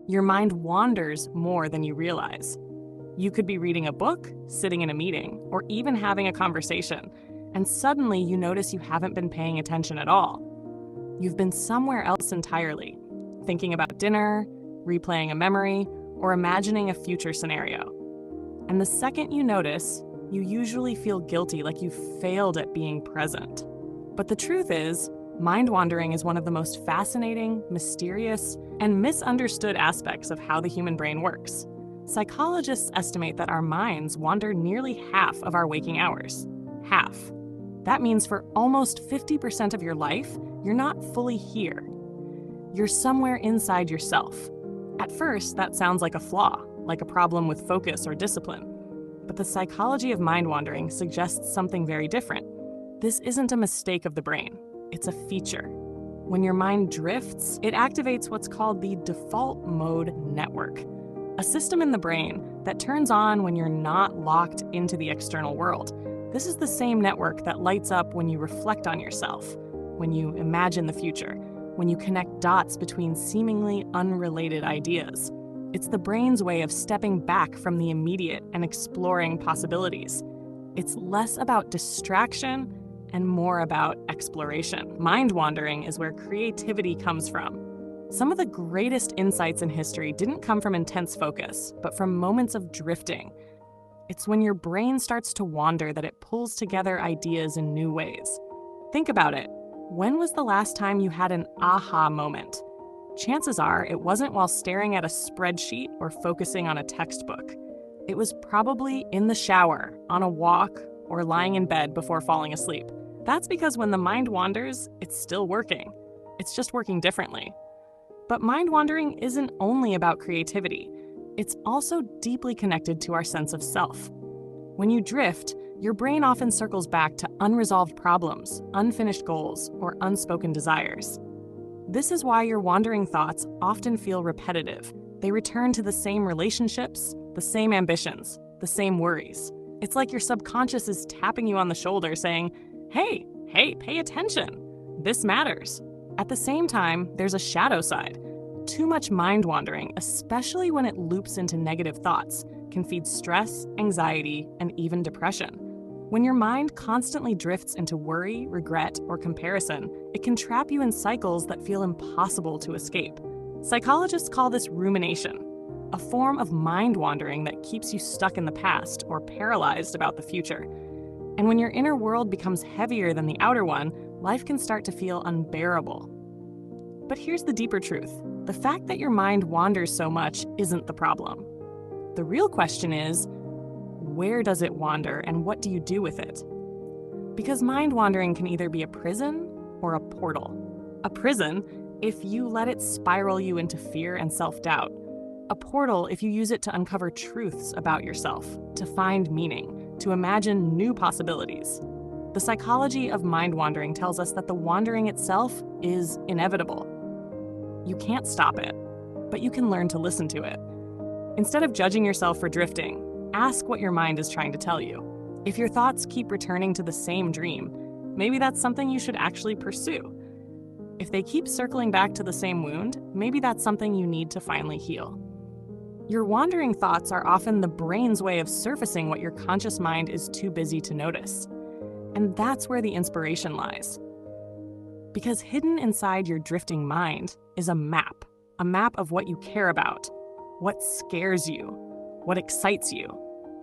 Your mind wanders more than you realize. You could be reading a book, sitting in a meeting, or even having a conversation, and suddenly you notice you haven't been paying attention at all. You've been somewhere else entirely, thinking about dinner, replaying a memory, or imagining a future scenario. And the second you notice, you usually feel guilty, like you failed at being present. But the truth is, mind wandering is one of the most fascinating, mysterious, and misunderstood aspects of how the human brain works. Psychologists estimate that our minds wander nearly half of our waking hours. Half. That means for almost 50% of your life, you're not fully here. You're somewhere inside yourself. At first, that sounds like a flaw, like a problem with focus or discipline. But the psychology of mind wandering suggests something very different. This isn't a mistake of the brain, it's a feature. When your mind drifts, it activates what's called the default mode network, a system in the brain that turns on when you're not locked into the external world. This is the same network that lights up when you reflect on yourself, when you imagine the future, when you connect dots between seemingly unrelated ideas. It's the brain's way of stepping back from the immediate and exploring possibilities. It's less about distraction and more about exploration. Mind wandering is where creativity comes from. Some of the greatest insights in history didn't come from intense focus, but from moments of drifting. It's when your brain starts to wander that it pulls together ideas in new ways. Think about it. When was the last time you had an aha moment? Chances are it wasn't while staring at a spreadsheet or focusing on a textbook. It was probably in the shower, on a walk, or lying in bed before falling asleep. That's because when the mind wanders, it's still working. It's just working differently. But mind wandering isn't only about creativity. It's also deeply connected to our sense of self. When you drift, your brain often circles back to unresolved problems, unfinished goals, or unspoken desires. This is why your wandering thoughts often feel repetitive. They return to the same relationships, the same ambitions, the same worries. It's like your subconscious is tapping you on the shoulder saying, hey, pay attention. This matters. At the same time, there's a shadow side. Too much mind wandering, especially when it loops into negative thoughts, can feed stress, anxiety, and even depression. When your mind constantly drifts into worry, regret, or comparison, it can trap you in cycles that feel impossible to escape. Psychologists call this rumination, a form of mind wandering that keeps you stuck in the past or paralyzed about the future. And when your inner world becomes heavier than the outer one, life can start to feel unbearable. But here's the deeper truth. The fact that your mind wanders so much isn't the problem. The real question is, where does it wander and what do you do with it? Because mind wandering can either be a prison or a portal. A prison if you let it spiral you into fear and self-doubt. A portal if you use it to uncover truths about yourself, to find meaning, to imagine new possibilities. The psychology of mind wandering tells us that the wandering itself is inevitable. You can't stop it, but you can learn to listen to it. Instead of judging yourself for drifting, ask what your mind is trying to tell you. If your thoughts keep returning to the same dream, maybe that's something you should actually pursue. If they keep circling back to the same wound, maybe that's something you need to finally heal. Your wandering thoughts are often the brain's way of surfacing what your conscious mind is too busy to notice. And that's where the inspiration lies. Because hidden inside your drifting mind is a map of what you care about, what scares you, what excites you,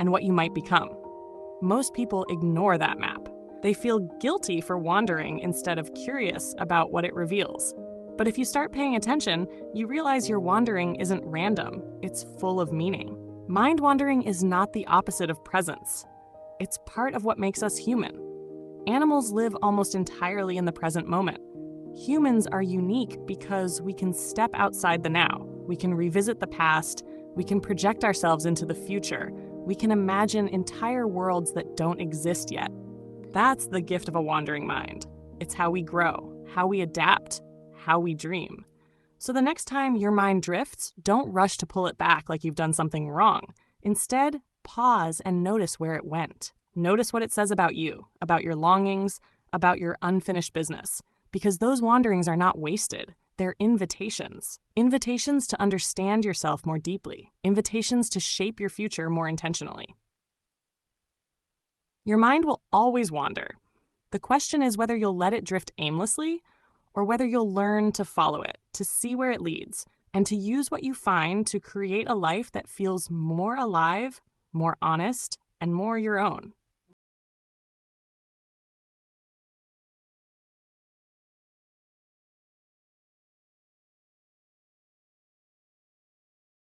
and what you might become. Most people ignore that map. They feel guilty for wandering instead of curious about what it reveals. But if you start paying attention, you realize your wandering isn't random, it's full of meaning. Mind wandering is not the opposite of presence. It's part of what makes us human. Animals live almost entirely in the present moment. Humans are unique because we can step outside the now. We can revisit the past. We can project ourselves into the future. We can imagine entire worlds that don't exist yet. That's the gift of a wandering mind. It's how we grow, how we adapt, how we dream. So the next time your mind drifts, don't rush to pull it back like you've done something wrong. Instead, pause and notice where it went. Notice what it says about you, about your longings, about your unfinished business. Because those wanderings are not wasted. They're invitations. Invitations to understand yourself more deeply. Invitations to shape your future more intentionally. Your mind will always wander. The question is whether you'll let it drift aimlessly or whether you'll learn to follow it, to see where it leads, and to use what you find to create a life that feels more alive, more honest, and more your own.